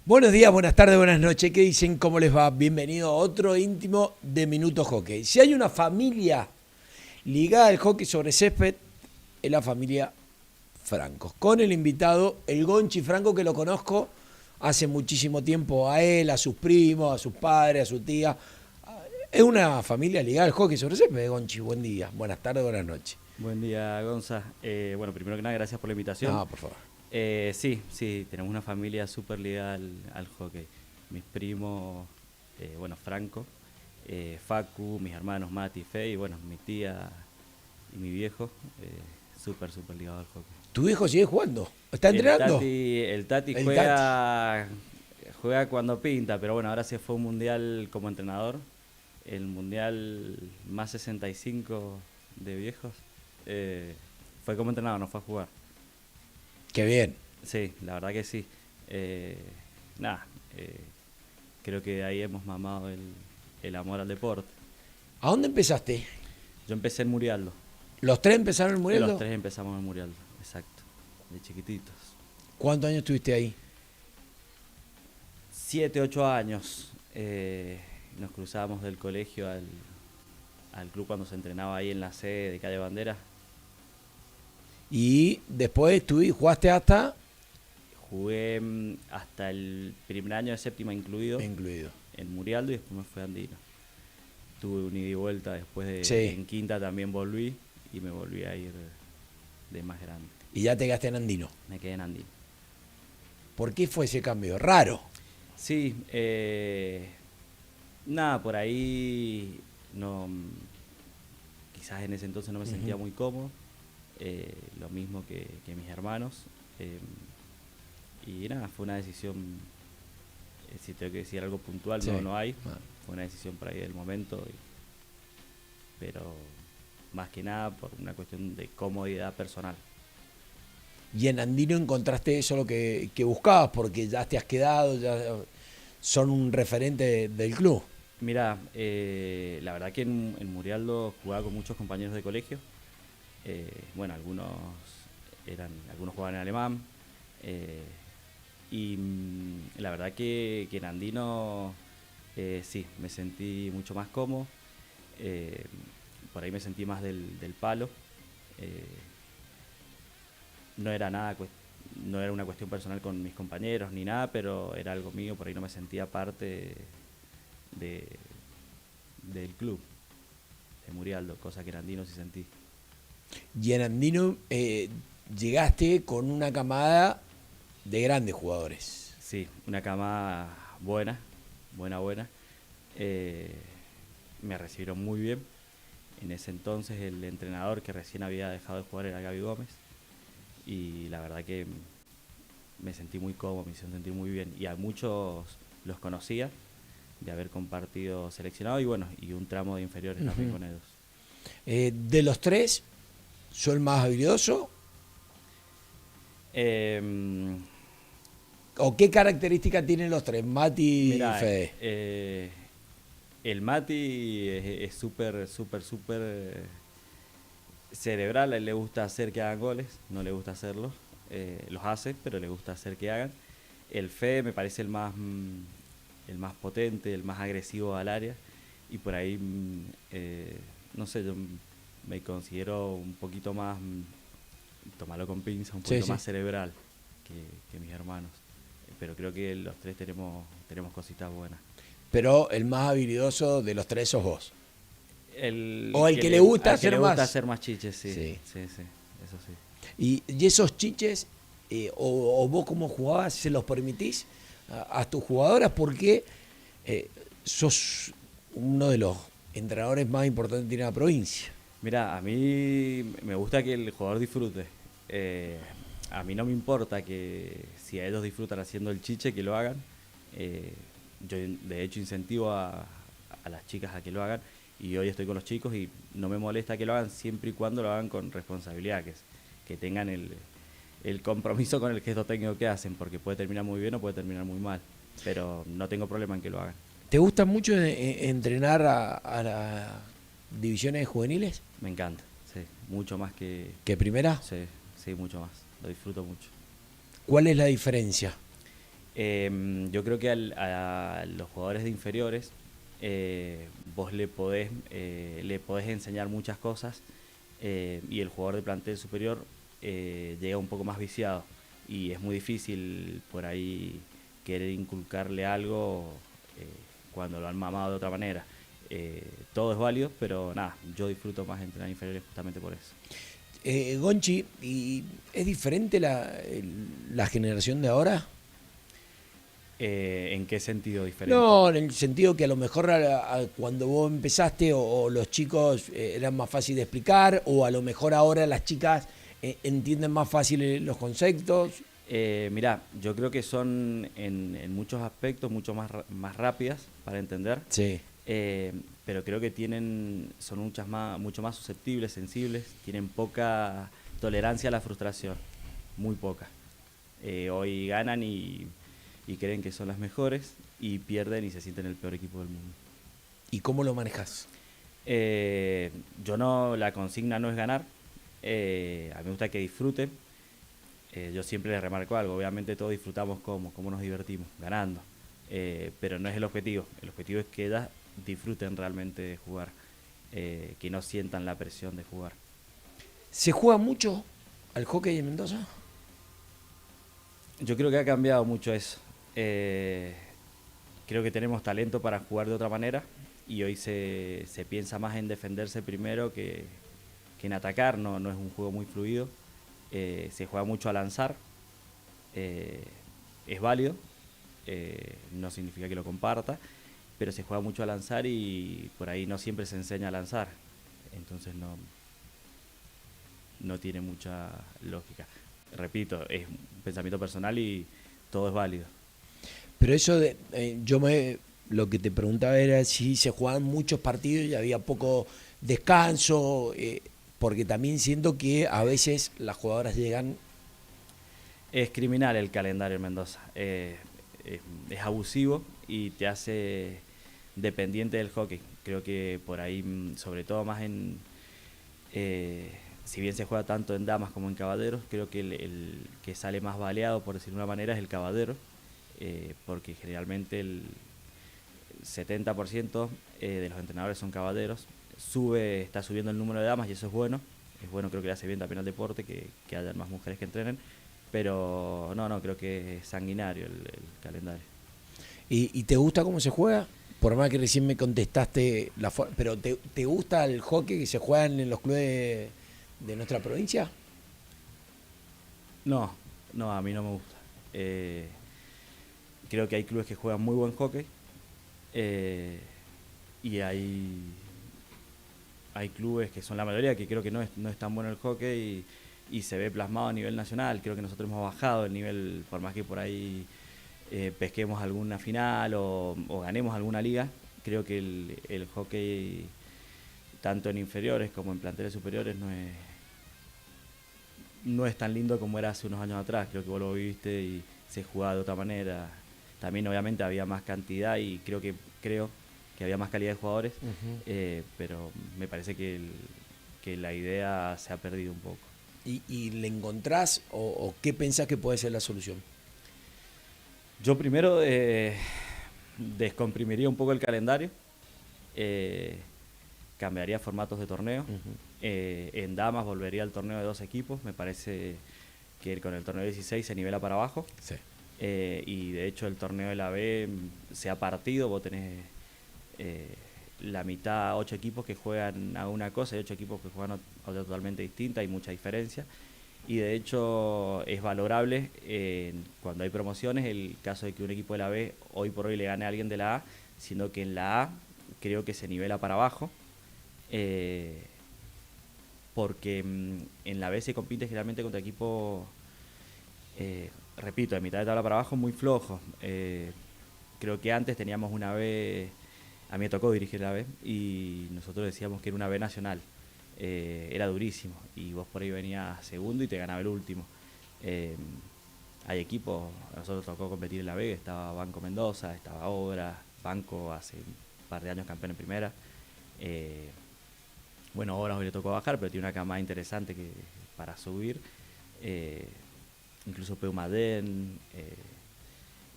Buenos días, buenas tardes, buenas noches. ¿Qué dicen? ¿Cómo les va? Bienvenido a otro íntimo de Minuto Hockey. Si hay una familia ligada al hockey sobre césped, es la familia Franco. Con el invitado, el Gonchi Franco, que lo conozco hace muchísimo tiempo, a él, a sus primos, a sus padres, a su tía. Es una familia ligada al hockey sobre césped, Gonchi. Buen día, buenas tardes, buenas noches. Buen día, Gonza. Bueno, primero que nada, gracias por la invitación. No, por favor. Sí, tenemos una familia súper ligada al hockey. Mis primos, Franco, Facu, mis hermanos Mati y Fe, y bueno, mi tía y mi viejo, súper ligado al hockey. ¿Tu hijo sigue jugando? ¿Está entrenando? El Tati juega cuando pinta, pero bueno, ahora se fue a un mundial como entrenador, el mundial más 65 de viejos. Fue como entrenador, no fue a jugar. Qué bien. Sí, la verdad que sí. Eh, nada, creo que ahí hemos mamado el amor al deporte. ¿A dónde empezaste? Yo empecé en Murialdo. ¿Los tres empezaron en Murieldo? Los tres empezamos en Murialdo, exacto, de chiquititos. ¿Cuántos años estuviste ahí? 7, 8 años. Nos cruzábamos del colegio al club cuando se entrenaba ahí en la sede de Calle Bandera. Y después tú jugaste hasta... Jugué hasta el primer año de séptima incluido en Murialdo y después me fui a Andino. Tuve un ida y vuelta después Sí. En quinta también volví y me volví a ir de más grande. Y ya te quedaste en Andino. Me quedé en Andino. ¿Por qué fue ese cambio? Raro. Sí, nada, por ahí no, quizás en ese entonces no me sentía muy cómodo. Lo mismo que mis hermanos. Y nada, fue una decisión, si tengo que decir algo puntual, Sí. no hay. Fue una decisión por ahí del momento, pero más que nada por una cuestión de comodidad personal. Y en Andino encontraste eso lo que buscabas, porque ya te has quedado, ya son un referente del club. Mira, la verdad que en Murialdo jugaba con muchos compañeros de colegio. Algunos jugaban en alemán. La verdad que en Andino sí, me sentí mucho más cómodo. Por ahí me sentí más del palo. No era no era una cuestión personal con mis compañeros ni nada, pero era algo mío, por ahí no me sentía parte del club de Murialdo, cosa que en Andino sí sentí. Y en Andino llegaste con una camada de grandes jugadores. Sí, una cama buena. Me recibieron muy bien. En ese entonces el entrenador que recién había dejado de jugar era Gaby Gómez. Y la verdad que me sentí muy cómodo, me hicieron sentir muy bien. Y a muchos los conocía de haber compartido seleccionado y un tramo de inferiores también con ellos. De los tres, ¿soy el más habilidoso? ¿O qué características tienen los tres, Mati y Fede? El Mati es súper cerebral. A él le gusta hacer que hagan goles, no le gusta hacerlos. Los hace, pero le gusta hacer que hagan. El Fede me parece el más potente, el más agresivo al área. Y por ahí, no sé, yo me considero un poquito más, tomarlo con pinza, un poquito más cerebral que mis hermanos. Pero creo que los tres tenemos cositas buenas. Pero el más habilidoso de los tres sos vos. O el que le gusta hacer más. Le gusta hacer más chiches, sí. Sí, eso sí. Y esos chiches, o vos como jugabas, ¿se los permitís a tus jugadoras? Porque sos uno de los entrenadores más importantes que tiene la provincia. Mira, a mí me gusta que el jugador disfrute. A mí no me importa que si a ellos disfrutan haciendo el chiche, que lo hagan. Yo de hecho incentivo a las chicas a que lo hagan, y hoy estoy con los chicos y no me molesta que lo hagan siempre y cuando lo hagan con responsabilidad, que tengan el compromiso con el gesto técnico que hacen, porque puede terminar muy bien o puede terminar muy mal, pero no tengo problema en que lo hagan. ¿Te gusta mucho entrenar a las divisiones juveniles? Me encanta, sí, mucho más que... ¿Que primera? Sí, mucho más, lo disfruto mucho. ¿Cuál es la diferencia? Yo creo que a los jugadores de inferiores vos le podés enseñar muchas cosas y el jugador de plantel superior llega un poco más viciado y es muy difícil por ahí querer inculcarle algo cuando lo han mamado de otra manera. Todo es válido, pero nada, yo disfruto más entrenar inferiores justamente por eso. Gonchi, ¿y es diferente la generación de ahora? ¿En qué sentido diferente? No, en el sentido que a lo mejor cuando vos empezaste o los chicos eran más fácil de explicar o a lo mejor ahora las chicas entienden más fácil los conceptos. Mirá, yo creo que son en muchos aspectos mucho más rápidas para entender, Sí. pero creo que son mucho más susceptibles, sensibles, tienen poca tolerancia a la frustración, muy poca. Hoy ganan y creen que son las mejores y pierden y se sienten el peor equipo del mundo. ¿Y cómo lo manejas? Yo no, la consigna no es ganar, a mí me gusta que disfruten. Yo siempre les remarco algo, obviamente todos disfrutamos cómo nos divertimos, ganando, pero no es el objetivo es que ellas disfruten realmente de jugar, que no sientan la presión de jugar. ¿Se juega mucho al hockey en Mendoza? Yo creo que ha cambiado mucho eso. Creo que tenemos talento para jugar de otra manera y hoy se piensa más en defenderse primero que en atacar, no es un juego muy fluido. Se juega mucho a lanzar, es válido, no significa que lo comparta, pero se juega mucho a lanzar y por ahí no siempre se enseña a lanzar, entonces no tiene mucha lógica. Repito, es un pensamiento personal y todo es válido. Pero eso lo que te preguntaba era si se jugaban muchos partidos y había poco descanso, porque también siento que a veces las jugadoras llegan. Es criminal el calendario en Mendoza, es abusivo y te hace dependiente del hockey. Creo que por ahí, sobre todo más si bien se juega tanto en damas como en caballeros, creo que el que sale más baleado, por decirlo de una manera, es el caballero, porque generalmente el 70% de los entrenadores son caballeros. Está subiendo el número de damas y eso es bueno. Es bueno, creo que le hace bien también al deporte que haya más mujeres que entrenen. Pero no, creo que es sanguinario el calendario. ¿Y te gusta cómo se juega? Por más que recién me contestaste, pero ¿te gusta el hockey que se juega en los clubes de nuestra provincia? No, a mí no me gusta. Creo que hay clubes que juegan muy buen hockey y hay clubes que son la mayoría que creo que no es tan bueno el hockey y se ve plasmado a nivel nacional. Creo que nosotros hemos bajado el nivel, por más que por ahí pesquemos alguna final o ganemos alguna liga. Creo que el hockey, tanto en inferiores como en planteles superiores, no es tan lindo como era hace unos años atrás. Creo que vos lo viviste y se jugaba de otra manera. También obviamente había más cantidad y creo que había más calidad de jugadores, pero me parece que la idea se ha perdido un poco. ¿Y le encontrás o qué pensás que puede ser la solución? Yo primero descomprimiría un poco el calendario, cambiaría formatos de torneo. En damas volvería al torneo de 2 equipos. Me parece que con el torneo de 16 se nivela para abajo. Sí. Y de hecho el torneo de la B se ha partido. Vos tenés la mitad, 8 equipos que juegan a una cosa y 8 equipos que juegan a otra totalmente distinta. Hay mucha diferencia. Y de hecho es valorable cuando hay promociones el caso de que un equipo de la B hoy por hoy le gane a alguien de la A, siendo que en la A creo que se nivela para abajo, porque en la B se compite generalmente contra equipos, repito, de mitad de tabla para abajo muy flojos. Creo que antes teníamos una B, a mí me tocó dirigir la B y nosotros decíamos que era una B nacional. Era durísimo y vos por ahí venías segundo y te ganaba el último. Hay equipos, a nosotros tocó competir en la B, estaba Banco Mendoza, estaba Obra, Banco hace un par de años campeón en primera. Bueno, Obra hoy le tocó bajar, pero tiene una cama interesante para subir. Incluso Peumadén,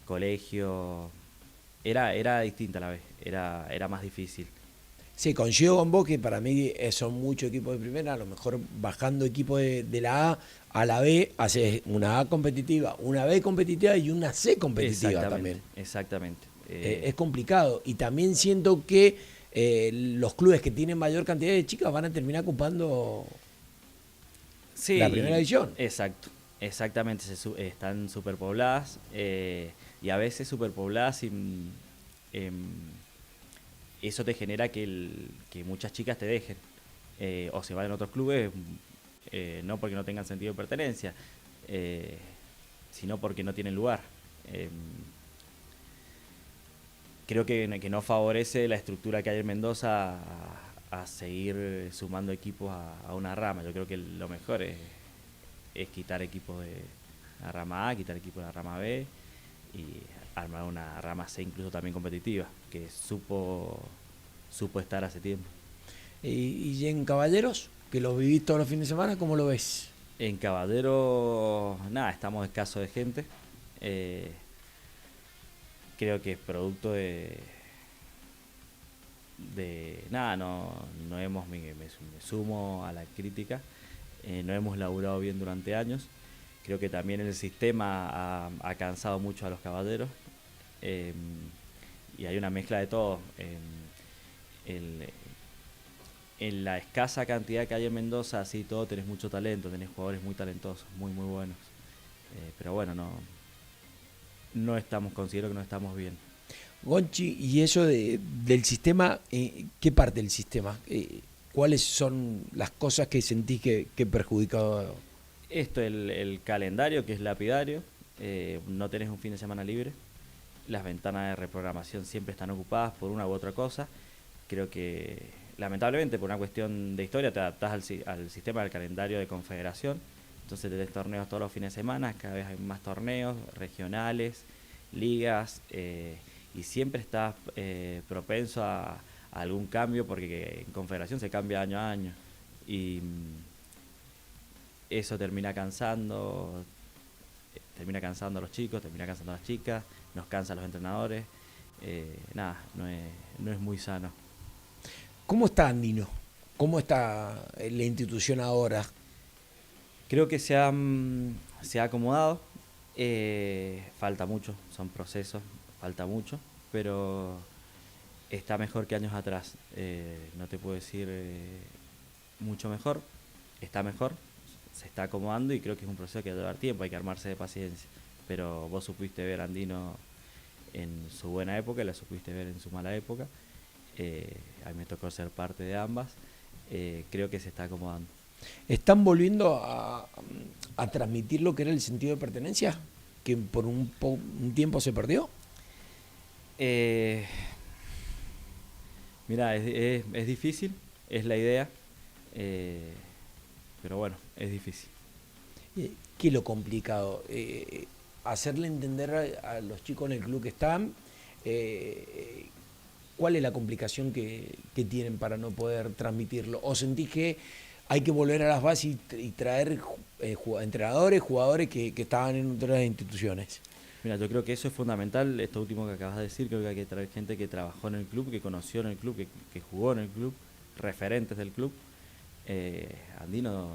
colegio, era distinta a la vez, era más difícil. Sí, coincido con vos que para mí son muchos equipos de primera, a lo mejor bajando equipos de la A la B, haces una A competitiva, una B competitiva y una C competitiva Exactamente, también. exactamente. Es complicado. Y también siento que los clubes que tienen mayor cantidad de chicas van a terminar ocupando la primera Sí, división. exacto, exactamente, están superpobladas y a veces superpobladas sin, eso te genera que muchas chicas te dejen o se van a otros clubes, no porque no tengan sentido de pertenencia, eh, sino porque no tienen lugar. Eh, Creo que no favorece la estructura que hay en Mendoza a seguir sumando equipos a una rama. Yo creo que lo mejor es quitar equipos de la rama A, quitar equipos de la rama B y armar una rama C incluso también competitiva, que supo estar hace tiempo. Y en Caballeros, que los vivís todos los fines de semana, ¿cómo lo ves? En Caballero, nada, estamos escasos de gente. Eh, Creo que es producto de nada, no hemos, me sumo a la crítica, no hemos laburado bien durante años. Creo que también el sistema ha cansado mucho a los caballeros eh, y hay una mezcla de todo. El- en la escasa cantidad que hay en Mendoza, así todo, tenés mucho talento, tenés jugadores muy talentosos, muy, muy buenos. Pero bueno, no estamos, considero que no estamos bien. Gonchi, y eso del sistema, ¿qué parte del sistema? ¿Cuáles son las cosas que sentís que perjudicado? Esto, el calendario, que es lapidario, no tenés un fin de semana libre, las ventanas de reprogramación siempre están ocupadas por una u otra cosa. Creo que, lamentablemente, por una cuestión de historia, te adaptás al sistema del calendario de confederación. Entonces tenés torneos todos los fines de semana, cada vez hay más torneos regionales, ligas, y siempre estás propenso a algún cambio, porque en confederación se cambia año a año. Y eso termina cansando a los chicos, termina cansando a las chicas, nos cansa a los entrenadores. Nada, no es muy sano. ¿Cómo está Andino? ¿Cómo está la institución ahora? Creo que se ha acomodado. Falta mucho, son procesos, falta mucho, pero está mejor que años atrás. No te puedo decir mucho mejor, está mejor, se está acomodando y creo que es un proceso que va a llevar tiempo, hay que armarse de paciencia. Pero vos supiste ver a Andino en su buena época y la supiste ver en su mala época. A mí me tocó ser parte de ambas. Creo que se está acomodando. ¿Están volviendo a transmitir lo que era el sentido de pertenencia? ¿Que por un tiempo se perdió? Eh, Mira, es difícil, es la idea, eh, pero bueno, es difícil. ¿Qué es lo complicado? Hacerle entender a los chicos en el club que están, eh, ¿cuál es la complicación que tienen para no poder transmitirlo? ¿O sentís que hay que volver a las bases y traer entrenadores, jugadores que estaban en otras instituciones? Mira, yo creo que eso es fundamental, esto último que acabas de decir, creo que hay que traer gente que trabajó en el club, que conoció en el club, que jugó en el club, referentes del club. Andino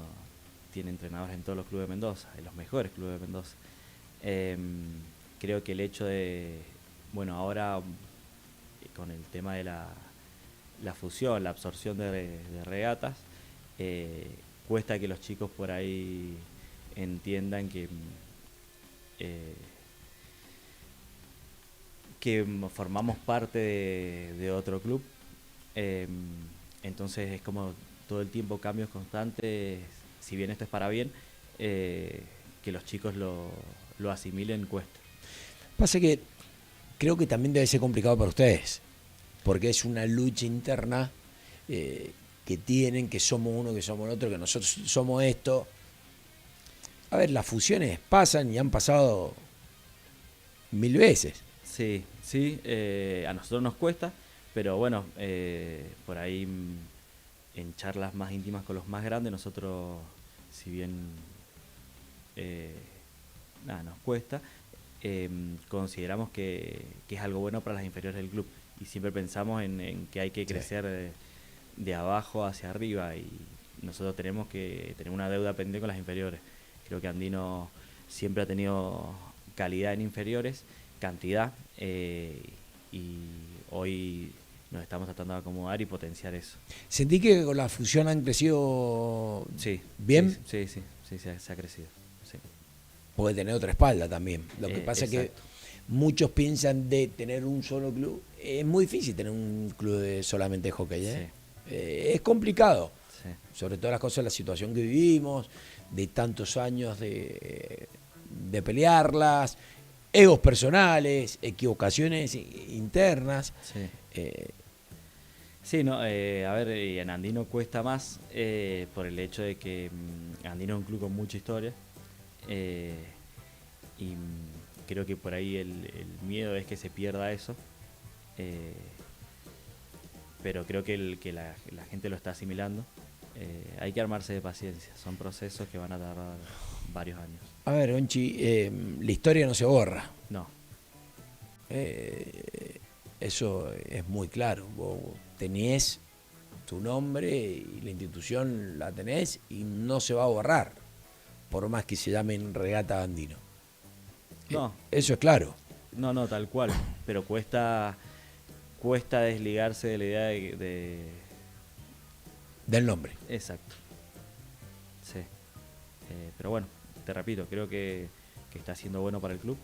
tiene entrenadores en todos los clubes de Mendoza, en los mejores clubes de Mendoza. Creo que el hecho de, bueno, ahora con el tema de la fusión, la absorción de regatas, eh, cuesta que los chicos por ahí entiendan eh, que formamos parte de otro club. Eh, entonces es como todo el tiempo cambios constantes, si bien esto es para bien, que los chicos lo asimilen cuesta. Pasa que creo que también debe ser complicado para ustedes, porque es una lucha interna que tienen, que somos uno, que somos el otro, que nosotros somos esto. A ver, las fusiones pasan y han pasado 1000 veces. Sí, sí, a nosotros nos cuesta, pero bueno, por ahí en charlas más íntimas con los más grandes, nosotros, si bien nada, nos cuesta, consideramos que es algo bueno para las inferiores del club. Y siempre pensamos en que hay que crecer de abajo hacia arriba, y nosotros tenemos que tener una deuda pendiente con las inferiores. Creo que Andino siempre ha tenido calidad en inferiores, cantidad, y hoy nos estamos tratando de acomodar y potenciar eso. ¿Sentí que con la fusión han crecido Sí, bien? sí, se ha crecido. Sí. Puede tener otra espalda también. Lo que pasa es que Exacto. muchos piensan de tener un solo club. Es muy difícil tener un club de solamente hockey, ¿eh? Es complicado. Sí. Sobre todo las cosas, la situación que vivimos, de tantos años de pelearlas, egos personales, equivocaciones internas. Sí. Eh, Sí, no, a ver, y en Andino cuesta más por el hecho de que Andino es un club con mucha historia, eh, y creo que por ahí el miedo es que se pierda eso, eh, pero creo que la gente lo está asimilando. Hay que armarse de paciencia, son procesos que van a tardar varios años. a ver, Onchi, la historia no se borra. No, Eso es muy claro. Vos tenés tu nombre y la institución la tenés y no se va a borrar, por más que se llamen Regata Andino. no, Eso es claro, no, tal cual, pero cuesta desligarse de la idea del nombre. Exacto, sí. Pero bueno, te repito, creo que está siendo bueno para el club.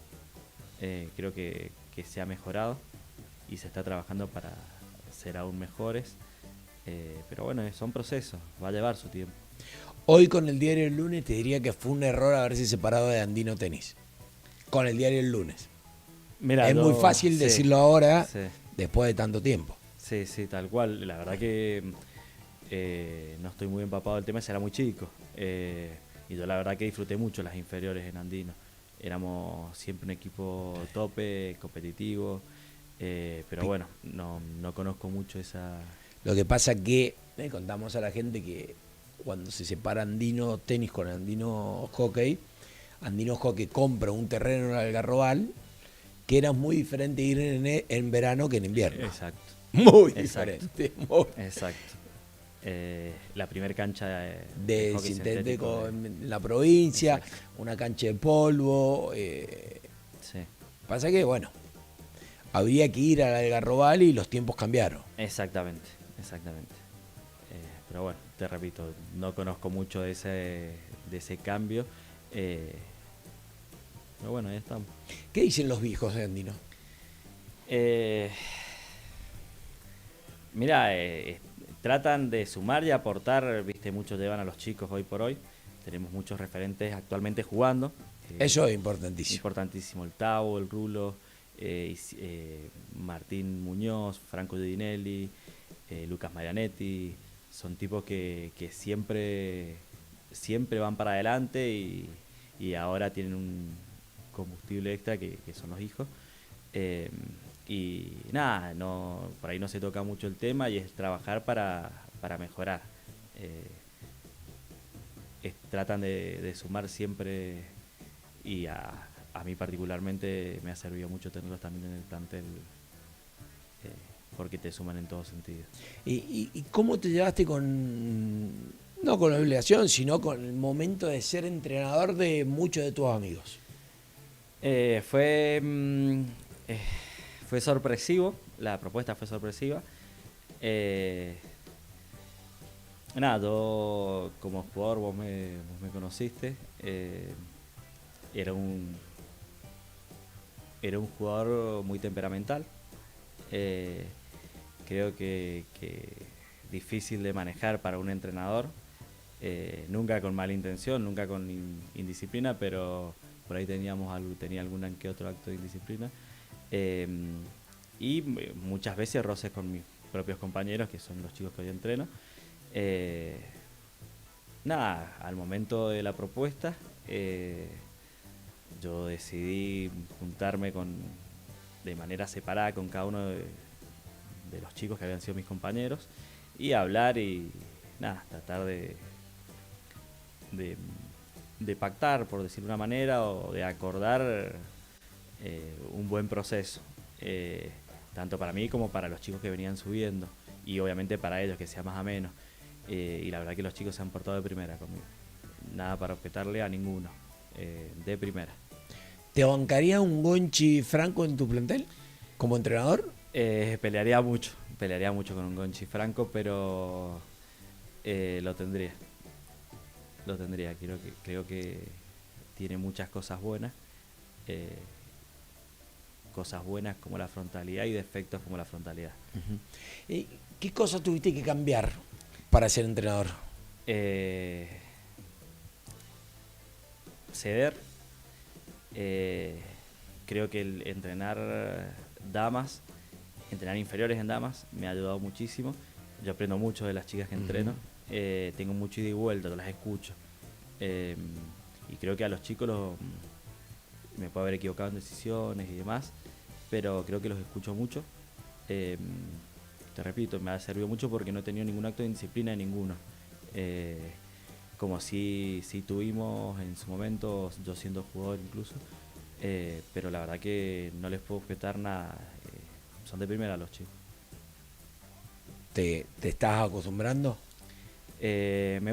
Creo que se ha mejorado y se está trabajando para ser aún mejores. Pero bueno, son procesos, va a llevar su tiempo. Hoy con el diario El Lunes te diría que fue un error haberse separado de Andino Tenis. Con el diario El Lunes. Mira, Es muy fácil decirlo ahora, sí, después de tanto tiempo. sí, tal cual. La verdad que no estoy muy empapado del tema, era muy chico. Y yo la verdad que disfruté mucho las inferiores en Andino. Éramos siempre un equipo tope, competitivo. Pero bueno, no conozco mucho esa... Lo que pasa que contamos a la gente que cuando se separa Andino Tenis con Andino Hockey compra un terreno en Algarrobal que era muy diferente ir en verano que en invierno. Exacto. Muy Exacto. diferente. Exacto. La primera cancha De hockey sintético en la provincia, Exacto. una cancha de polvo. Sí, Pasa que, bueno, habría que ir al Algarrobal y los tiempos cambiaron. exactamente. Pero bueno, te repito, no conozco mucho de ese cambio. Pero bueno, ahí estamos. ¿Qué dicen los viejos de Andino? Eh, Mira, tratan de sumar y aportar, viste, muchos llevan a los chicos hoy por hoy. Tenemos muchos referentes actualmente jugando. Eso es importantísimo. Importantísimo, el Tavo, el Rulo, Martín Muñoz, Franco Giudinelli, Lucas Marianetti. Son tipos que siempre van para adelante, y ahora tienen un combustible extra que son los hijos. Y nada, por ahí no se toca mucho el tema, y es trabajar para mejorar. Tratan de sumar siempre, y a mí particularmente me ha servido mucho tenerlos también en el plantel, porque te suman en todo sentido. ¿Y cómo te llevaste no con la obligación, sino con el momento de ser entrenador de muchos de tus amigos? Fue sorpresivo, la propuesta fue sorpresiva. Nada, yo como jugador, vos me conociste, era un jugador muy temperamental. Creo que difícil de manejar para un entrenador, nunca con mala intención, nunca con indisciplina, pero por ahí tenía algún que otro acto de indisciplina, y muchas veces roces con mis propios compañeros, que son los chicos que hoy entreno. Nada, al momento de la propuesta, yo decidí juntarme de manera separada con cada uno de los chicos que habían sido mis compañeros, y hablar y nada, tratar de pactar, por decirlo de una manera, o de acordar un buen proceso, tanto para mí como para los chicos que venían subiendo, y obviamente para ellos que sea más ameno. Y la verdad que los chicos se han portado de primera conmigo. Nada para objetarle a ninguno, de primera. ¿Te bancaría un Gonchi Franco en tu plantel como entrenador? Pelearía mucho con un Gonchi Franco, pero lo tendría. Creo que tiene muchas eh, cosas buenas como la frontalidad y defectos como la frontalidad. ¿Qué cosas tuviste que cambiar para ser entrenador? Eh, Ceder. Creo que el damas, entrenar inferiores en damas, me ha ayudado muchísimo. Yo aprendo mucho de las chicas que entreno. Tengo mucho ida y vuelta, las escucho. Y creo que a los chicos me puedo haber equivocado en decisiones y demás, pero creo que los escucho mucho. Te repito, me ha servido mucho porque no he tenido ningún acto de indisciplina de ninguno. Como sí tuvimos en su momento, yo siendo jugador incluso, pero la verdad que no les puedo objetar nada. Son de primera los chicos. ¿Te estás acostumbrando? Me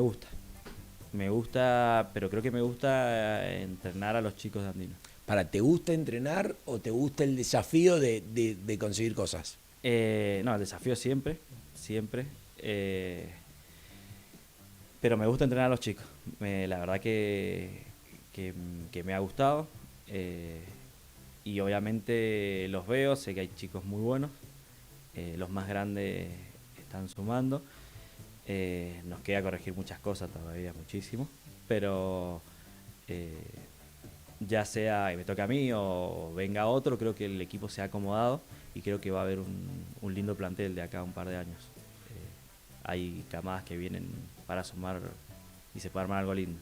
gusta, pero creo que me gusta entrenar a los chicos de Andino. ¿Te gusta entrenar o te gusta el desafío de conseguir cosas? No, el desafío siempre. Pero me gusta entrenar a los chicos. La verdad que me ha gustado. Y obviamente los veo, sé que hay chicos muy buenos. Los más grandes están sumando. Nos queda corregir muchas cosas todavía, muchísimo. Pero ya sea que me toque a mí o venga otro, creo que el equipo se ha acomodado y creo que va a haber un lindo plantel de acá a un par de años. Hay camadas que vienen para sumar y se puede armar algo lindo.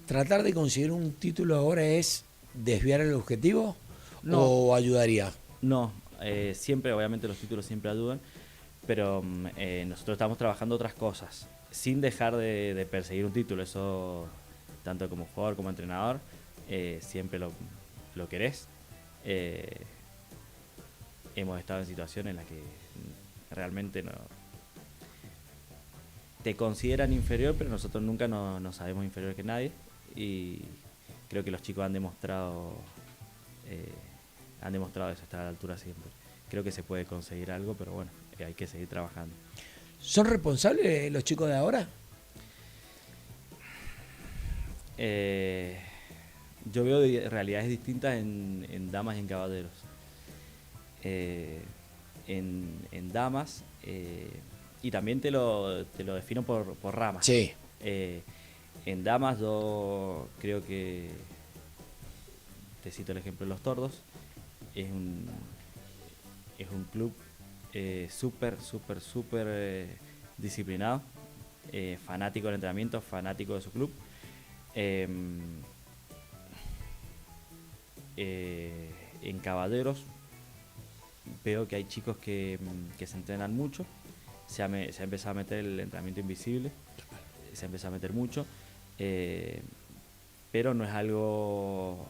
¿Tratar de conseguir un título ahora es desviar el objetivo No, o ayudaría? no, siempre, obviamente los títulos siempre ayudan, pero nosotros estamos trabajando otras cosas, sin dejar de perseguir un título. Eso, tanto como jugador como entrenador, siempre lo querés. Hemos estado en situaciones en las que realmente no te consideran inferior, pero nosotros nunca nos sabemos inferior que nadie, y creo que los chicos han demostrado eso, estar a la altura siempre. Creo que se puede conseguir algo, pero bueno, hay que seguir trabajando. ¿Son responsables los chicos de ahora? Yo veo realidades distintas en damas y en caballeros. En damas, y también te lo defino por ramas. Sí. En damas yo creo que, te cito el ejemplo de los Tordos, es un club súper disciplinado, fanático del entrenamiento, fanático de su club. En caballeros veo que hay chicos que se entrenan mucho. Se ha empezado a meter el entrenamiento invisible, se ha empezado a meter mucho, pero no es algo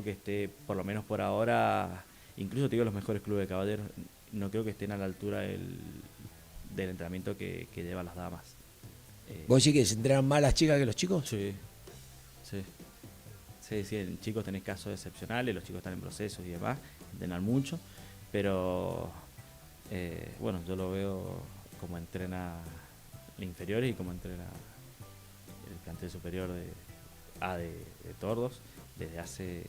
que esté, por lo menos por ahora, incluso te digo, los mejores clubes de caballeros, no creo que estén a la altura del entrenamiento que llevan las damas. ¿Vos decís que se entrenan más las chicas que los chicos? Sí. En chicos tenés casos excepcionales, los chicos están en procesos y demás, entrenan mucho, pero bueno, yo lo veo como entrena inferiores y como entrena el plantel superior de Tordos, desde hace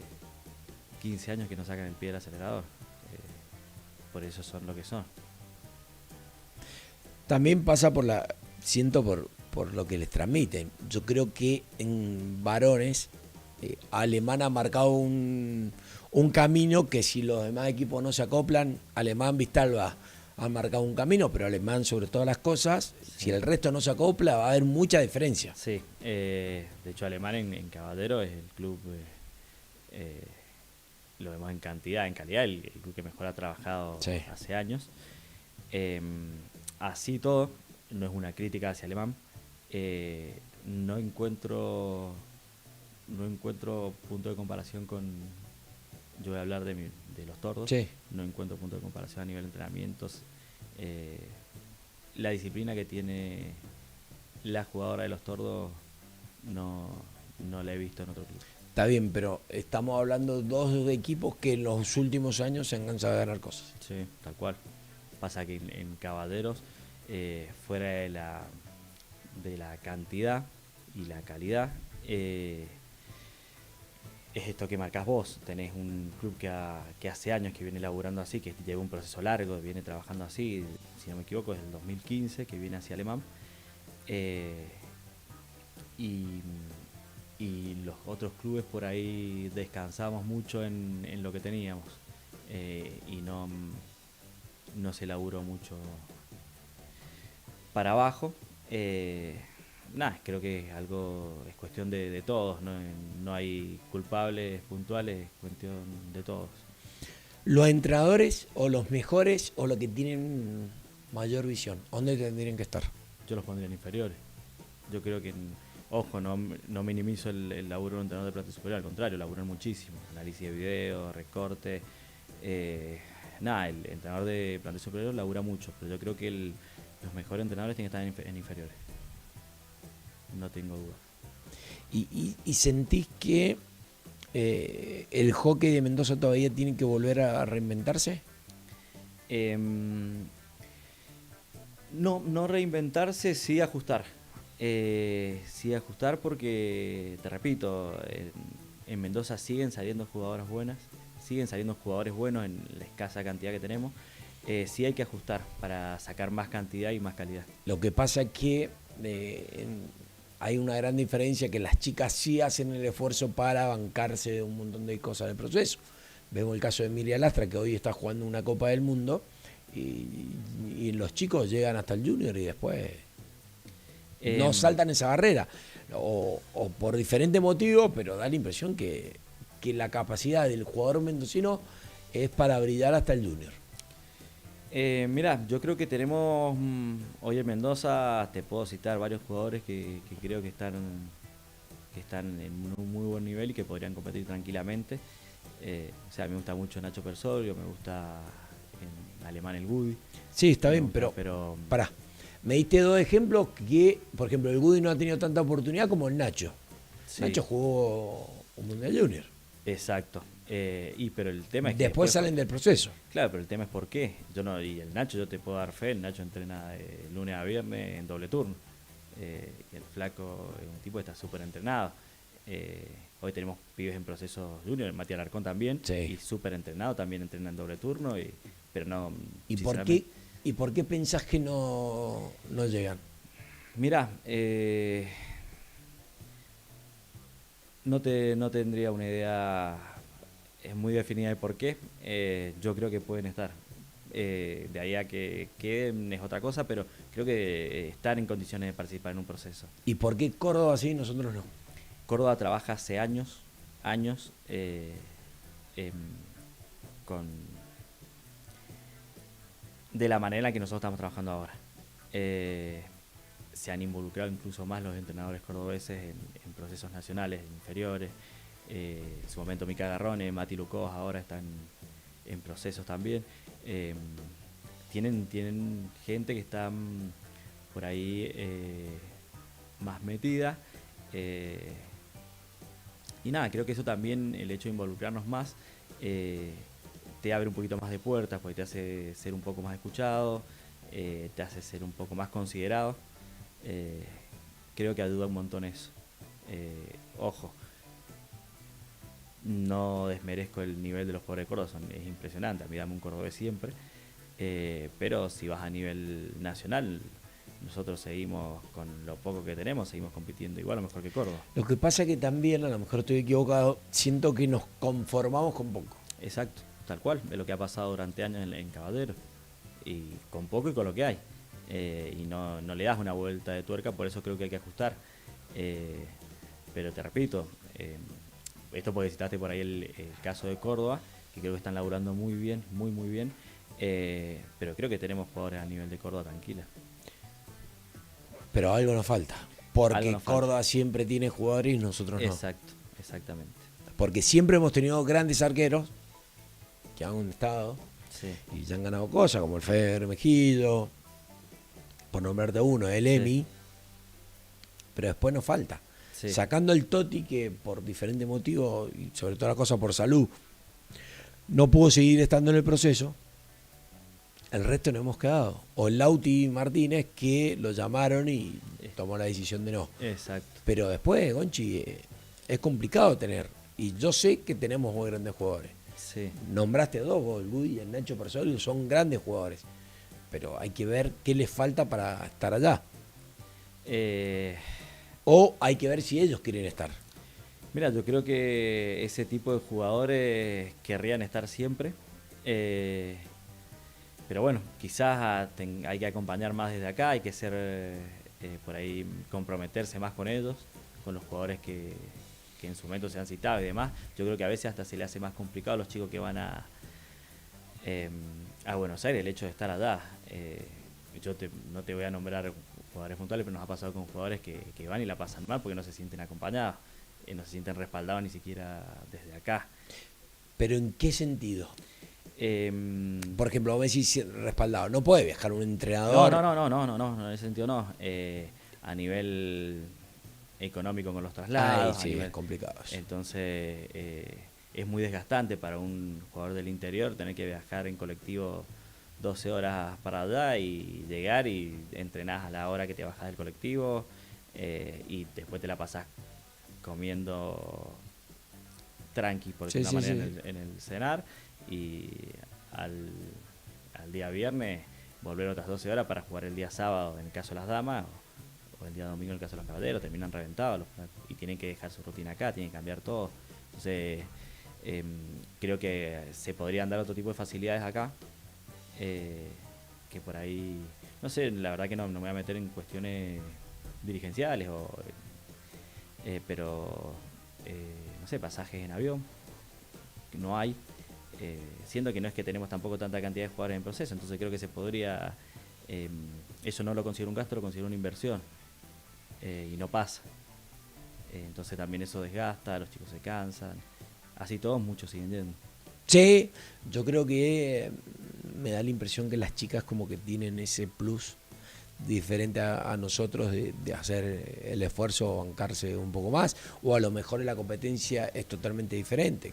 15 años que no sacan el pie del acelerador. Por eso son lo que son. También pasa siento por lo que les transmiten. Yo creo que en varones Alemán ha marcado un camino que si los demás equipos no se acoplan, Alemán, Vistalba han marcado un camino, pero Alemán sobre todas las cosas, sí. Si el resto no se acopla va a haber mucha diferencia. Sí, de hecho Alemán en Caballero es el club, lo vemos en cantidad, en calidad, el club que mejor ha trabajado hace años. Así todo, no es una crítica hacia Alemán, no encuentro punto de comparación yo voy a hablar de los Tordos. Sí. No encuentro punto de comparación a nivel de entrenamientos. La disciplina que tiene la jugadora de los Tordos no la he visto en otro club. Está bien, pero estamos hablando de dos equipos que en los últimos años se han cansado de ganar cosas. Sí, tal cual. Pasa que en Cavaderos, fuera de la cantidad y la calidad, es esto que marcas vos. Tenés un club que hace años que viene laburando así, que lleva un proceso largo, viene trabajando así, si no me equivoco, desde el 2015, que viene hacia Alemán. Y los otros clubes por ahí descansamos mucho en lo que teníamos, y no se laburó mucho para abajo. Creo que es cuestión de todos, no hay culpables puntuales, es cuestión de todos. Los entrenadores o los mejores o los que tienen mayor visión, ¿dónde tendrían que estar? Yo los pondría en inferiores. Yo creo que, ojo, no minimizo el laburo de un entrenador de plantel superior, al contrario, laburan muchísimo. Análisis de video, recorte. El entrenador de plantel superior labura mucho, pero yo creo que los mejores entrenadores tienen que estar en inferiores. No tengo duda. ¿Y sentís que el hockey de Mendoza todavía tiene que volver a reinventarse? No reinventarse, sí ajustar. Sí ajustar porque, te repito, en Mendoza siguen saliendo jugadoras buenas, siguen saliendo jugadores buenos en la escasa cantidad que tenemos. Sí hay que ajustar para sacar más cantidad y más calidad. Lo que pasa es que hay una gran diferencia, que las chicas sí hacen el esfuerzo para bancarse de un montón de cosas del proceso. Vemos el caso de Emilia Lastra, que hoy está jugando una Copa del Mundo, y los chicos llegan hasta el junior y después no saltan esa barrera, o por diferentes motivos, pero da la impresión que la capacidad del jugador mendocino es para brillar hasta el junior. Mirá, yo creo que tenemos hoy en Mendoza, te puedo citar varios jugadores que creo que están en un muy buen nivel y que podrían competir tranquilamente. A mí me gusta mucho Nacho Persorio, me gusta en alemán el Gudi. Sí, está bien, pero pará. Me diste dos ejemplos que, por ejemplo, el Gudi no ha tenido tanta oportunidad como el Nacho. Sí. Nacho jugó un Mundial Junior. Exacto. Pero el tema es que después salen del proceso. Claro, pero el tema es por qué. Y el Nacho, yo te puedo dar fe, el Nacho entrena de lunes a viernes en doble turno. Y el flaco es un tipo que está súper entrenado. Hoy tenemos pibes en proceso junior, Matías Alarcón también, sí. Y súper entrenado, también entrena en doble turno, pero no... ¿Y por qué pensás que no llegan? Mirá, no tendría una idea muy definida de por qué. Yo creo que pueden estar. De ahí a que queden es otra cosa, pero creo que están en condiciones de participar en un proceso. ¿Y por qué Córdoba sí y nosotros no? Córdoba trabaja hace años de la manera en la que nosotros estamos trabajando ahora. Se han involucrado incluso más los entrenadores cordobeses en procesos nacionales, inferiores. En su momento Mica Garrone, Mati Lucós ahora están en procesos también. Tienen gente que está por ahí más metida. Creo que eso también, el hecho de involucrarnos más, te abre un poquito más de puertas, porque te hace ser un poco más escuchado, te hace ser un poco más considerado. Creo que ayuda un montón eso. Ojo, no desmerezco el nivel de los pobres de Córdoba, es impresionante, a mí dame un cordobés siempre, pero si vas a nivel nacional, nosotros seguimos con lo poco que tenemos, seguimos compitiendo igual o mejor que Córdoba. Lo que pasa es que también, a lo mejor estoy equivocado, siento que nos conformamos con poco. Exacto, tal cual, es lo que ha pasado durante años en Cavaderos, y con poco y con lo que hay, y no le das una vuelta de tuerca, por eso creo que hay que ajustar. Pero te repito, esto porque citaste por ahí el caso de Córdoba, que creo que están laburando muy bien, muy bien, pero creo que tenemos jugadores a nivel de Córdoba tranquila. Pero algo nos falta, porque Córdoba siempre tiene jugadores y nosotros no. Exacto, exactamente. Porque siempre hemos tenido grandes arqueros, que han estado Sí, y ya han ganado cosas, como el Fer Mejillo, por nombrarte uno, el sí, Emi, pero después nos falta. sí, Sacando el Toti, que por diferentes motivos, y sobre todo la cosa por salud, no pudo seguir estando en el proceso, el resto nos hemos quedado. O el Lauti Martínez, que lo llamaron y tomó la decisión de no. exacto. Pero después, Gonchi, es complicado tener. Y yo sé que tenemos muy grandes jugadores. Sí. Nombraste dos, vos, el Gudi y el Nacho Persol, son grandes jugadores. Pero hay que ver qué les falta para estar allá. Eh, O hay que ver si ellos quieren estar. Mira, yo creo que ese tipo de jugadores querrían estar siempre. Pero bueno, quizás hay que acompañar más desde acá, hay que ser por ahí comprometerse más con ellos, con los jugadores que en su momento se han citado y demás. Yo creo que a veces hasta se le hace más complicado a los chicos que van a Buenos Aires el hecho de estar allá. No te voy a nombrar jugadores puntuales, pero nos ha pasado con jugadores que van y la pasan mal porque no se sienten acompañados, no se sienten respaldados ni siquiera desde acá. ¿Pero en qué sentido? Em, Por ejemplo, vos me decís respaldado. No puede viajar un no, entrenador. no, en ese sentido no. A nivel económico con los traslados. Ay, sí, es complicado eso. Entonces, es muy desgastante para un jugador del interior tener que viajar en colectivo 12 horas para allá y llegar y entrenás a la hora que te bajas del colectivo y después te la pasás comiendo tranqui, por decirlo de una manera, en el cenar y al día viernes volver otras 12 horas para jugar el día sábado en el caso de las damas o el día domingo en el caso de los caballeros. Terminan reventados y tienen que dejar su rutina acá, tienen que cambiar todo. Entonces creo que se podrían dar otro tipo de facilidades acá que por ahí, no sé, la verdad que no me voy a meter en cuestiones dirigenciales pero no sé, pasajes en avión que no hay, siendo que no es que tenemos tampoco tanta cantidad de jugadores en proceso, entonces creo que se podría, eso no lo considero un gasto, lo considero una inversión y no pasa. Entonces también eso desgasta, los chicos se cansan, así todos muchos siguen yendo. Sí, yo creo que me da la impresión que las chicas como que tienen ese plus diferente a nosotros de hacer el esfuerzo o bancarse un poco más, o a lo mejor en la competencia es totalmente diferente.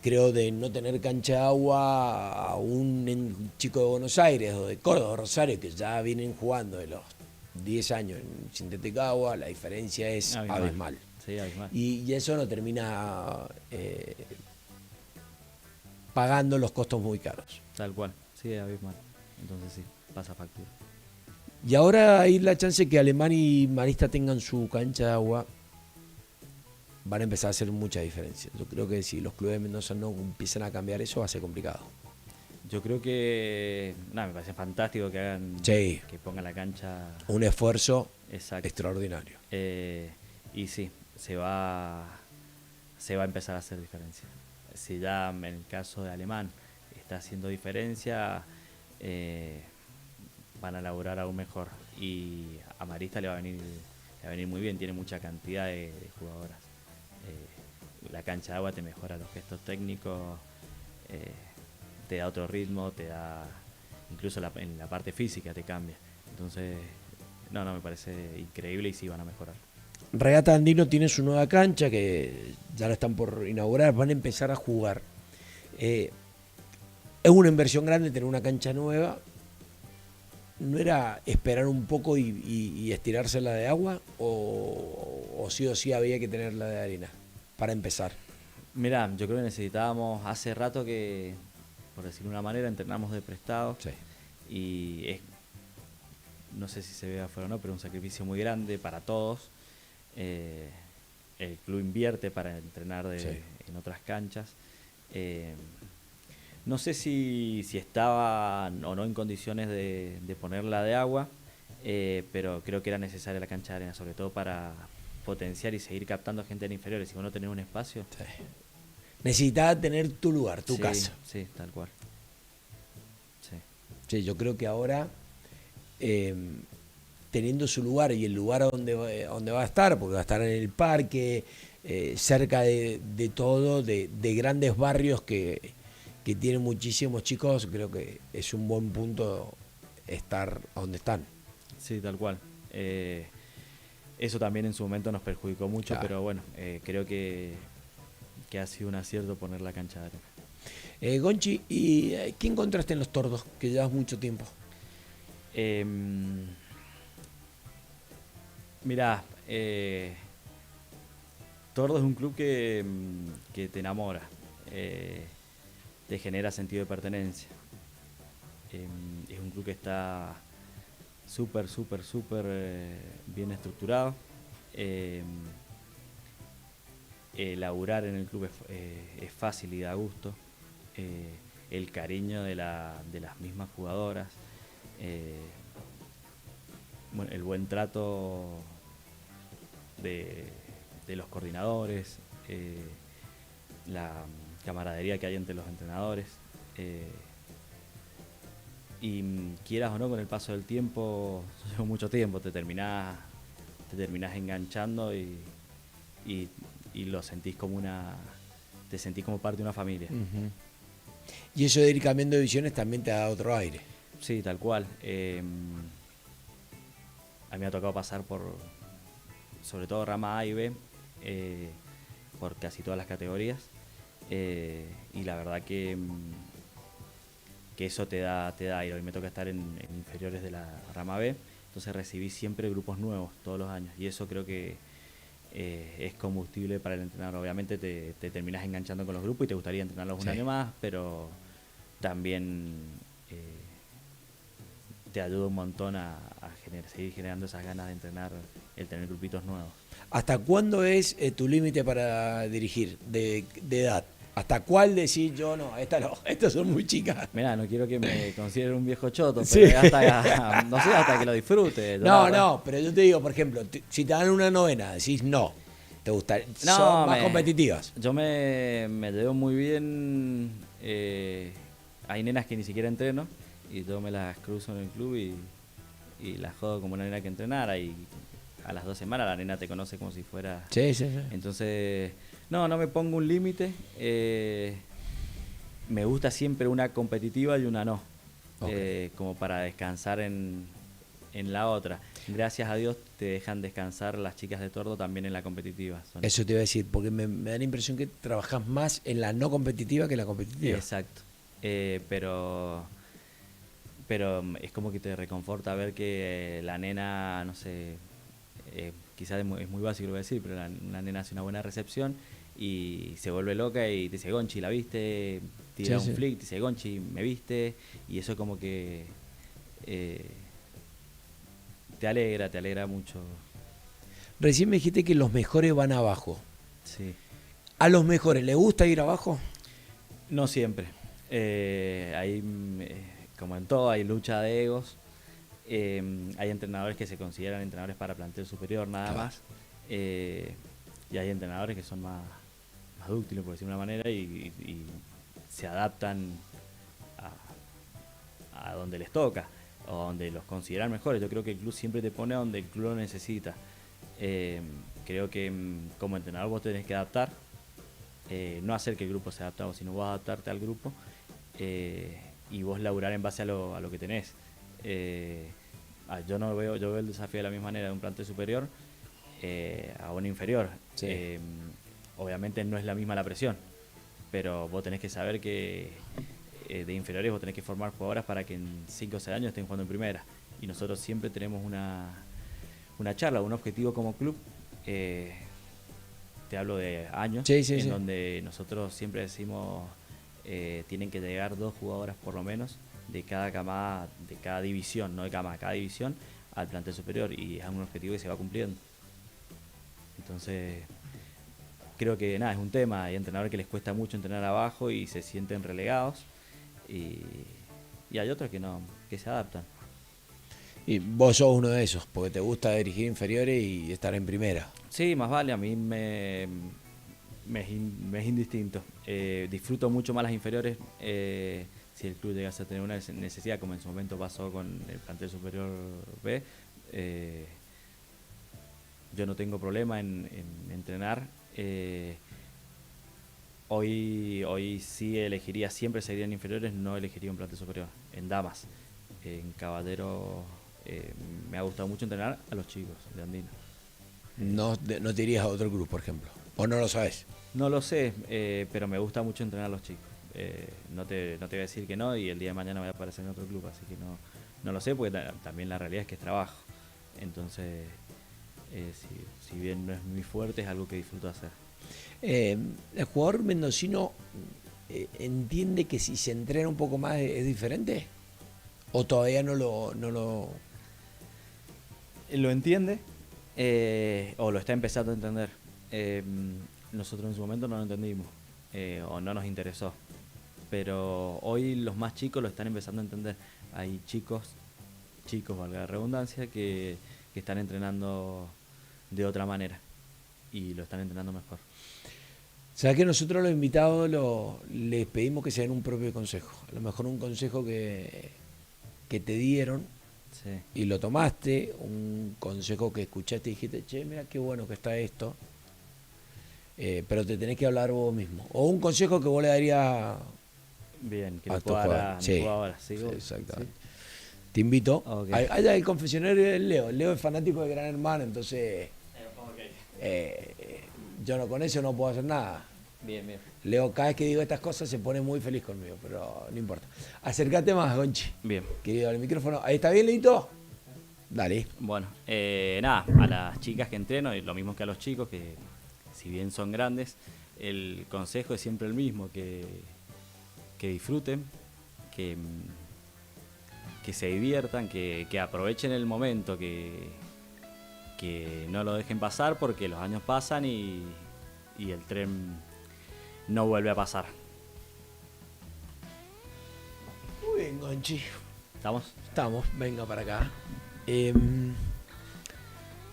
Creo de no tener cancha de agua a un chico de Buenos Aires o de Córdoba, Rosario, que ya vienen jugando de los 10 años en sintética agua, la diferencia es abismal. Sí, abismal. Y eso no termina pagando los costos muy caros. Tal cual, sí, abismal. Entonces sí, pasa factura. Y ahora hay la chance que Alemán y Marista tengan su cancha de agua, van a empezar a hacer mucha diferencia. Yo creo que si los clubes de Mendoza no empiezan a cambiar eso, va a ser complicado. Yo creo que, me parece fantástico que hagan, Sí. que pongan la cancha. Un esfuerzo Exacto. extraordinario. Y sí, se va a empezar a hacer diferencia. Si ya en el caso de Alemán está haciendo diferencia, van a laburar aún mejor. Y a Marista le va a venir muy bien, tiene mucha cantidad de jugadoras. La cancha de agua te mejora los gestos técnicos, te da otro ritmo, te da incluso en la parte física te cambia. Entonces, me parece increíble y sí van a mejorar. Regata Andino tiene su nueva cancha que ya la están por inaugurar, van a empezar a jugar. Es una inversión grande tener una cancha nueva. ¿No era esperar un poco y estirarse la de agua? ¿O sí había que tener la de arena para empezar? Mirá, yo creo que necesitábamos hace rato que, por decirlo de una manera, entrenamos de prestado. Sí. Y no sé si se ve afuera o no, pero es un sacrificio muy grande para todos. El club invierte para entrenar en otras canchas. No sé si estaban o no en condiciones de ponerla de agua, pero creo que era necesaria la cancha de arena, sobre todo para potenciar y seguir captando gente en inferiores. Si vos no tenés un espacio... Sí. Necesitaba tener tu lugar, tu casa. Sí, tal cual. Sí, yo creo que ahora, teniendo su lugar y el lugar donde va a estar, porque va a estar en el parque, cerca de todo, de grandes barrios que que tiene muchísimos chicos, creo que es un buen punto estar a donde están. Sí, tal cual. Eso también en su momento nos perjudicó mucho, Claro. pero bueno, creo que ha sido un acierto poner la cancha de arena. Gonchi, ¿y qué encontraste en los Tordos? Que llevas mucho tiempo. Mirá, Tordo es un club que te enamora, te genera sentido de pertenencia. Es un club que está súper, súper, súper bien estructurado. Eh, Laburar en el club es fácil y da gusto. El cariño de las mismas jugadoras, eh, bueno, el buen trato de, de los coordinadores, la camaradería que hay entre los entrenadores. eh, y quieras o no, con el paso del tiempo, lleva mucho tiempo, te terminás enganchando y, y lo sentís como te sentís como parte de una familia. Y eso de ir cambiando de divisiones también te da otro aire. Sí, tal cual. A mí me ha tocado pasar sobre todo rama A y B, por casi todas las categorías. Y la verdad que eso te da aire. Hoy me toca estar en inferiores de la rama B, entonces recibí siempre grupos nuevos todos los años. Y eso creo que es combustible para el entrenador. Obviamente te terminas enganchando con los grupos y te gustaría entrenarlos un año más, pero también te ayuda un montón a seguir generando esas ganas de entrenar, el tener grupitos nuevos. ¿Hasta cuándo es tu límite para dirigir de edad? ¿Hasta cuál decís yo no? Estas son muy chicas. Mirá, no quiero que me consideren un viejo choto, Sí. pero no sé, hasta que lo disfrute. No, pero yo te digo, por ejemplo, si te dan una novena, decís no. ¿Te gusta? No, Son más competitivas. Yo me llevo muy bien. Hay nenas que ni siquiera entreno y yo me las cruzo en el club y las jodo como una nena que entrenara. Y a las 2 semanas la nena te conoce como si fuera. Sí. Entonces, no me pongo un límite. Me gusta siempre una competitiva y una no. Okay. Como para descansar en la otra. Gracias a Dios te dejan descansar las chicas de Tordo también en la competitiva. Eso te iba a decir, porque me da la impresión que trabajas más en la no competitiva que en la competitiva. Exacto. Pero es como que te reconforta ver que la nena, no sé, quizás es muy básico lo que voy a decir, pero una nena hace una buena recepción y se vuelve loca y te dice, Gonchi, ¿la viste? Tira un flick, te dice, Gonchi, ¿me viste? Y eso como que te alegra mucho. Recién me dijiste que los mejores van abajo. Sí. ¿A los mejores les gusta ir abajo? No siempre. Hay, como en todo, hay lucha de egos. Hay entrenadores que se consideran entrenadores para plantel superior nada más. Y hay entrenadores que son más dúctiles, por decirlo de una manera, y se adaptan a donde les toca o donde los consideran mejores. Yo creo que el club siempre te pone a donde el club lo necesita. Creo que como entrenador vos tenés que adaptar, no hacer que el grupo se adapte, sino vos adaptarte al grupo y vos laburar en base a lo que tenés. Yo veo el desafío de la misma manera de un plantel superior a un inferior. Sí. Obviamente no es la misma la presión, pero vos tenés que saber que de inferiores vos tenés que formar jugadoras para que en 5 o 6 años estén jugando en primera. Y nosotros siempre tenemos una charla, un objetivo como club. Te hablo de años, donde nosotros siempre decimos tienen que llegar 2 jugadoras por lo menos de cada camada, de cada división, no de camada, cada división al plantel superior, y es un objetivo que se va cumpliendo. Entonces creo que es un tema. Hay entrenadores que les cuesta mucho entrenar abajo y se sienten relegados y hay otros que se adaptan. Y vos sos uno de esos, porque te gusta dirigir inferiores y estar en primera. Sí, más vale, a mí me es indistinto. Disfruto mucho más las inferiores si el club llegase a tener una necesidad, como en su momento pasó con el plantel superior B. Yo no tengo problema en entrenar. Hoy sí elegiría, siempre serían inferiores, no elegiría un plantel superior. En damas, en caballero, me ha gustado mucho entrenar a los chicos de Andina. No te irías a otro club, por ejemplo. O no lo sabes. No lo sé, pero me gusta mucho entrenar a los chicos. No te voy a decir que no y el día de mañana voy a aparecer en otro club, así que no lo sé, porque también la realidad es que es trabajo. Entonces, si bien no es muy fuerte, es algo que disfruto hacer. ¿El jugador mendocino entiende que si se entrena un poco más es diferente? ¿O todavía no lo... Lo entiende o lo está empezando a entender. Nosotros en su momento no lo entendimos o no nos interesó. Pero hoy los más chicos lo están empezando a entender. Hay chicos, valga la redundancia, que están entrenando de otra manera y lo están entrenando mejor. ¿Sabes que nosotros los invitados les pedimos que se den un propio consejo? A lo mejor un consejo que te dieron Sí, y lo tomaste, un consejo que escuchaste y dijiste, che, mira qué bueno que está esto, pero te tenés que hablar vos mismo. O un consejo que vos le darías bien, que a lo estos puedo dar a jugadores. mi Sí, jugador ahora. ¿Sí? sí, ¿Sí? exactamente. Te invito. Ok. Allá el confesionario del Leo. Leo es fanático de Gran Hermano, entonces yo no con eso no puedo hacer nada. Bien, bien. Leo, cada vez que digo estas cosas se pone muy feliz conmigo, pero no importa. Acércate más, Gonchi. Bien. Querido, al micrófono. ¿Ahí está bien, Leito? Dale. Bueno, nada, a las chicas que entreno, y lo mismo que a los chicos, que si bien son grandes, el consejo es siempre el mismo, que disfruten, que se diviertan, que aprovechen el momento, que no lo dejen pasar porque los años pasan y el tren no vuelve a pasar. Muy bien, Gonchi. ¿Estamos? Estamos, venga para acá.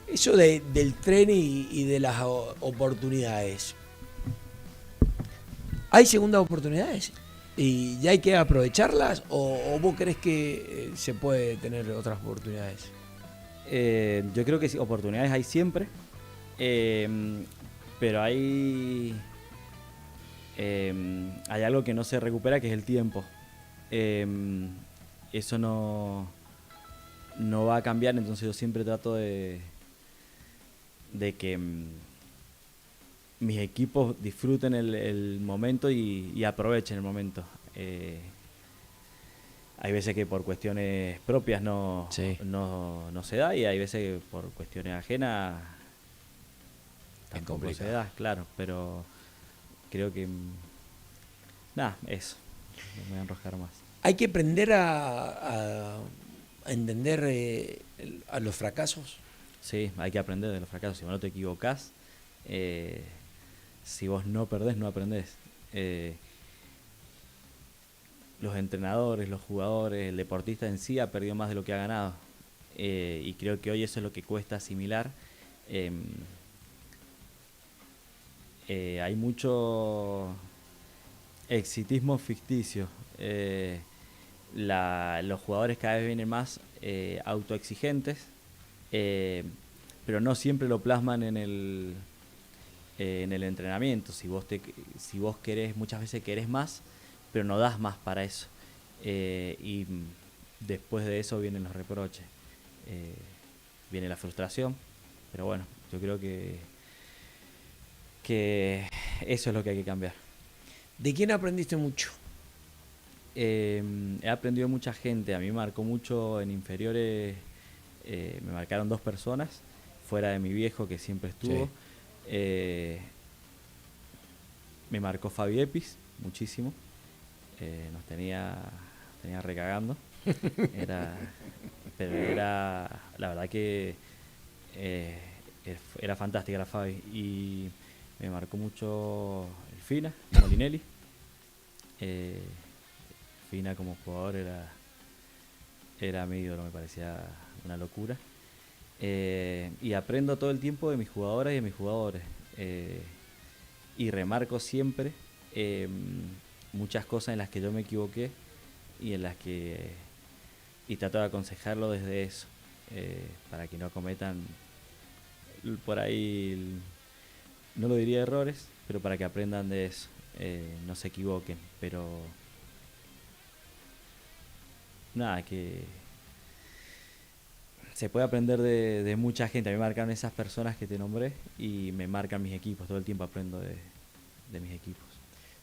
Eso del tren y de las oportunidades. ¿Hay segundas oportunidades? ¿Y ya hay que aprovecharlas? ¿O vos crees que se puede tener otras oportunidades? Yo creo que sí, oportunidades hay siempre, pero hay algo que no se recupera, que es el tiempo. Eso no va a cambiar, entonces yo siempre trato de que mis equipos disfruten el momento y aprovechen el momento. Hay veces que por cuestiones propias no se da y hay veces que por cuestiones ajenas tampoco se da, claro, pero creo que nada, eso, no me voy a enroscar más. Hay que aprender a entender a los fracasos. Sí, hay que aprender de los fracasos. Si vos no te equivocás, si vos no perdés, no aprendés. Los entrenadores, los jugadores, el deportista en sí ha perdido más de lo que ha ganado. Y creo que hoy eso es lo que cuesta asimilar. Hay mucho exitismo ficticio. Los jugadores cada vez vienen más autoexigentes, pero no siempre lo plasman en el entrenamiento. Si vos querés, muchas veces querés más, pero no das más para eso. Y después de eso vienen los reproches, viene la frustración, pero bueno, yo creo que eso es lo que hay que cambiar. ¿De quién aprendiste mucho? He aprendido de mucha gente. A mí me marcó mucho en inferiores, me marcaron 2 personas, fuera de mi viejo que siempre estuvo. Sí. Me marcó Fabi Epis muchísimo. Nos tenía recagando. Pero era la verdad que era fantástica la Fabi. Y me marcó mucho el Fina, Molinelli. Fina como jugador era mi ídolo, me parecía una locura. Y aprendo todo el tiempo de mis jugadoras y de mis jugadores. Y remarco siempre muchas cosas en las que yo me equivoqué y en las que trato de aconsejarlo desde eso, para que no cometan por ahí, no lo diría errores, pero para que aprendan de eso. no se equivoquen, pero nada, que se puede aprender de mucha gente. A mí me marcaron esas personas que te nombré y me marcan mis equipos. Todo el tiempo aprendo de mis equipos.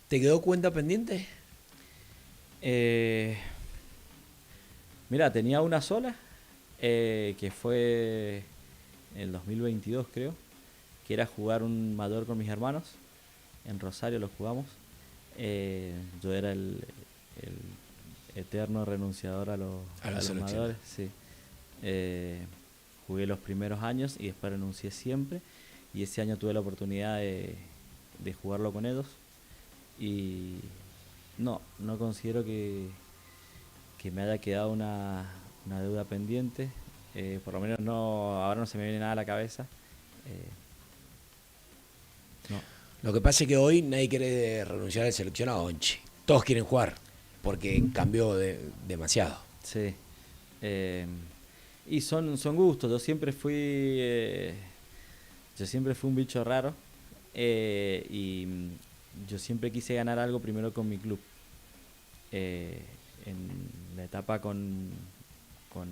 ¿Te quedó cuenta pendiente? Eh, Mira, tenía una sola, que fue en el 2022 creo, que era jugar un mayor con mis hermanos. En Rosario lo jugamos. Yo era el eterno renunciador A a la los selección. mayores, sí. Eh, Jugué los primeros años y después renuncié siempre. Y ese año tuve la oportunidad de jugarlo con ellos. Y no considero que me haya quedado una deuda pendiente. Por lo menos no, ahora no se me viene nada a la cabeza. Eh, no, Lo que pasa es que hoy nadie quiere renunciar al seleccionado, Onchi. Todos quieren jugar, porque cambió demasiado. sí. Eh, y son gustos. Yo siempre fui un bicho raro. Y yo siempre quise ganar algo primero con mi club. Eh, en la etapa con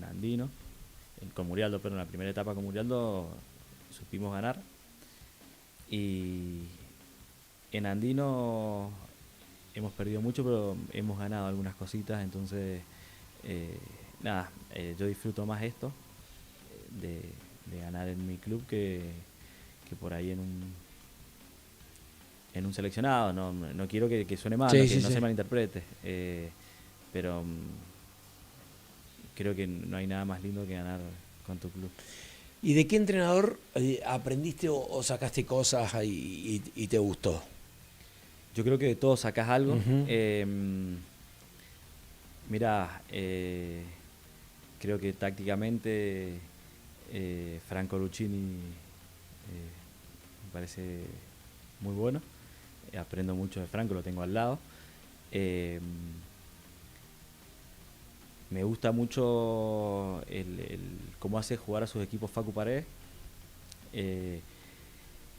Andino, con Murialdo, pero en la primera etapa con Murialdo supimos ganar. Y en Andino hemos perdido mucho, pero hemos ganado algunas cositas. Entonces, eh, nada, yo disfruto más esto, de ganar en mi club que por ahí en un seleccionado. No quiero que suene mal, Sí, que sí, no sí. se malinterprete. Pero creo que no hay nada más lindo que ganar con tu club. ¿Y de qué entrenador aprendiste o sacaste cosas y te gustó? Yo creo que de todo sacás algo. Ujú. Mira, creo que tácticamente Franco Lucchini me parece muy bueno. Aprendo mucho de Franco, lo tengo al lado. Eh, Me gusta mucho cómo hace jugar a sus equipos Facu Paredes. Eh,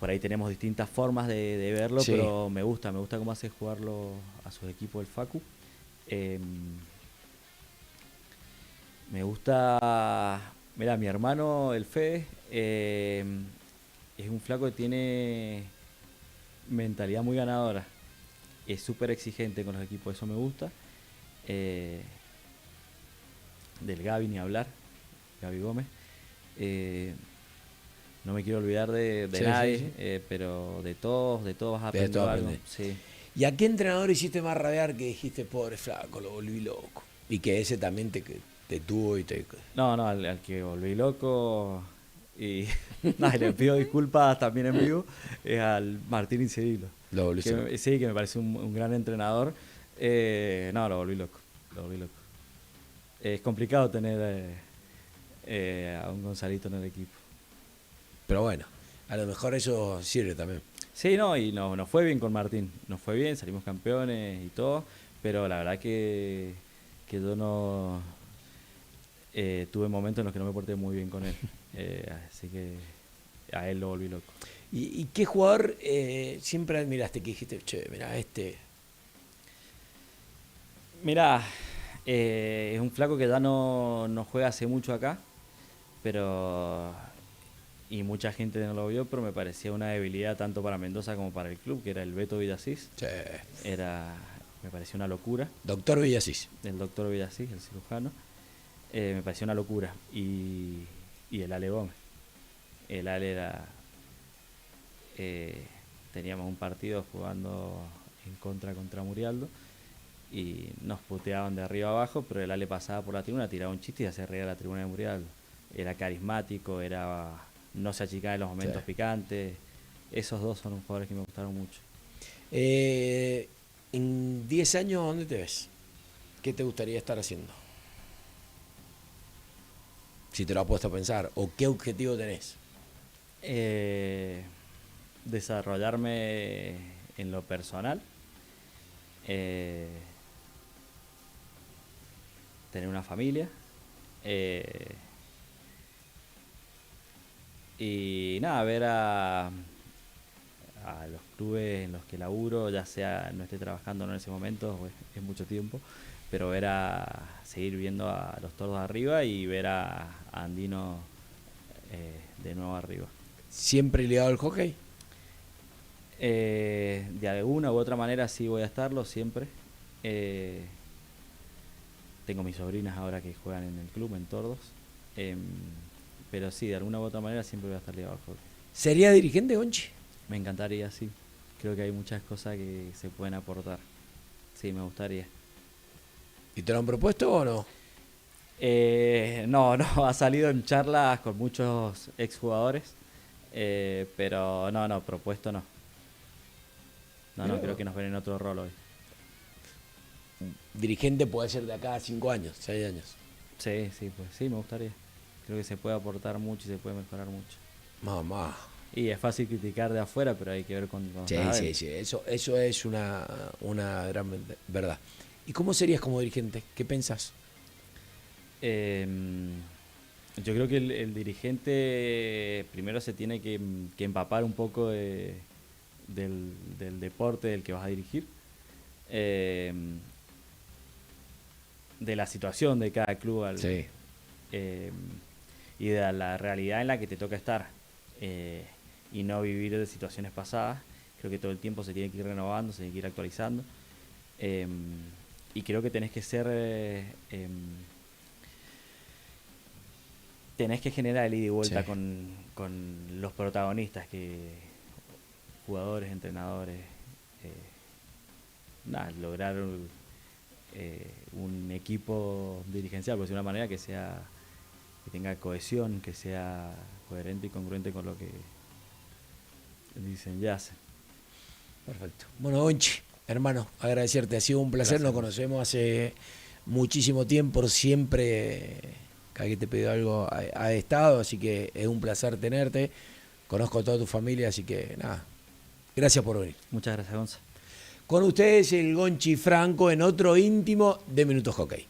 por ahí tenemos distintas formas de verlo, Sí. pero me gusta cómo hace jugarlo a sus equipos el Facu. Eh, Me gusta, mira, mi hermano, el Fede, es un flaco que tiene mentalidad muy ganadora. Es súper exigente con los equipos, eso me gusta. Eh, del Gaby ni hablar, Gaby Gómez. Eh, no me quiero olvidar de Sí, sí, nadie, sí. Pero de todos vas De esto aprendiendo algo. aprendí. Sí. ¿Y a qué entrenador hiciste más rabiar que dijiste, pobre flaco, lo volví loco? Y que ese también te tuvo y te... No, al que volví loco y nada, y le pido disculpas también en vivo, es al Martín Incedilo. Lo volviste loco. Sí, que me parece un gran entrenador. No, lo volví loco, lo volví loco. Es complicado tener a un Gonzalito en el equipo. Pero bueno, a lo mejor eso sirve también. Sí, no, y nos fue bien con Martín. Nos fue bien, salimos campeones y todo. Pero la verdad que yo no tuve momentos en los que no me porté muy bien con él. Así que a él lo volví loco. ¿Y qué jugador siempre admiraste? Que dijiste, che, mirá, este... Mirá, es un flaco que ya no juega hace mucho acá, pero y mucha gente no lo vio, pero me parecía una debilidad tanto para Mendoza como para el club, que era el Beto Villasís. Che, Me parecía una locura. doctor Villasís. El doctor Villasís, el cirujano. Me pareció una locura. Y el Ale Gómez. El Ale era... teníamos un partido jugando en contra Murialdo y nos puteaban de arriba abajo, pero el Ale pasaba por la tribuna, tiraba un chiste y hacía reír a la tribuna de Murialdo. Era carismático, no se achicaba en los momentos Sí. picantes. Esos dos son jugadores que me gustaron mucho. En 10 años, ¿dónde te ves? ¿Qué te gustaría estar haciendo? Si te lo has puesto a pensar. ¿O qué objetivo tenés? Desarrollarme en lo personal, eh, tener una familia, y nada, ver a a los clubes en los que laburo, ya sea no esté trabajando o no en ese momento, pues, es mucho tiempo, pero seguir viendo a los Tordos arriba y ver a Andino de nuevo arriba. ¿Siempre ligado al hockey? De alguna u otra manera sí voy a estarlo siempre. Tengo mis sobrinas ahora que juegan en el club, en Tordos. Pero sí, de alguna u otra manera siempre voy a estar ligado al hockey. ¿Sería dirigente, Gonchi? Me encantaría, sí. Creo que hay muchas cosas que se pueden aportar. Sí, me gustaría. ¿Y te lo han propuesto o no? No, ha salido en charlas con muchos exjugadores, pero no, propuesto no. No, creo que nos ven en otro rol hoy. Dirigente puede ser de acá a 5 años, 6 años. Sí, pues sí, me gustaría. Creo que se puede aportar mucho y se puede mejorar mucho. Mamá. Y es fácil criticar de afuera, pero hay que ver con Sí, eso es una gran verdad. ¿Y cómo serías como dirigente? ¿Qué pensás? Yo creo que el dirigente primero se tiene que empapar un poco del deporte del que vas a dirigir, de la situación de cada club Sí. Y de la realidad en la que te toca estar, y no vivir de situaciones pasadas. Creo que todo el tiempo se tiene que ir renovando, se tiene que ir actualizando, y creo que tenés que generar el ida y vuelta Sí. con los protagonistas, jugadores, entrenadores, lograr un equipo dirigencial, por decirlo de una manera, que tenga cohesión, que sea coherente y congruente con lo que dicen y hacen. Perfecto. Bueno, Gonchi, hermano, agradecerte. Ha sido un placer. Gracias. Nos conocemos hace muchísimo tiempo. Siempre, cada que te pido algo, ha estado. Así que es un placer tenerte. Conozco a toda tu familia, así que nada. Gracias por venir. Muchas gracias, Gonza. Con ustedes el Gonchi Franco en otro íntimo de Minutos Hockey.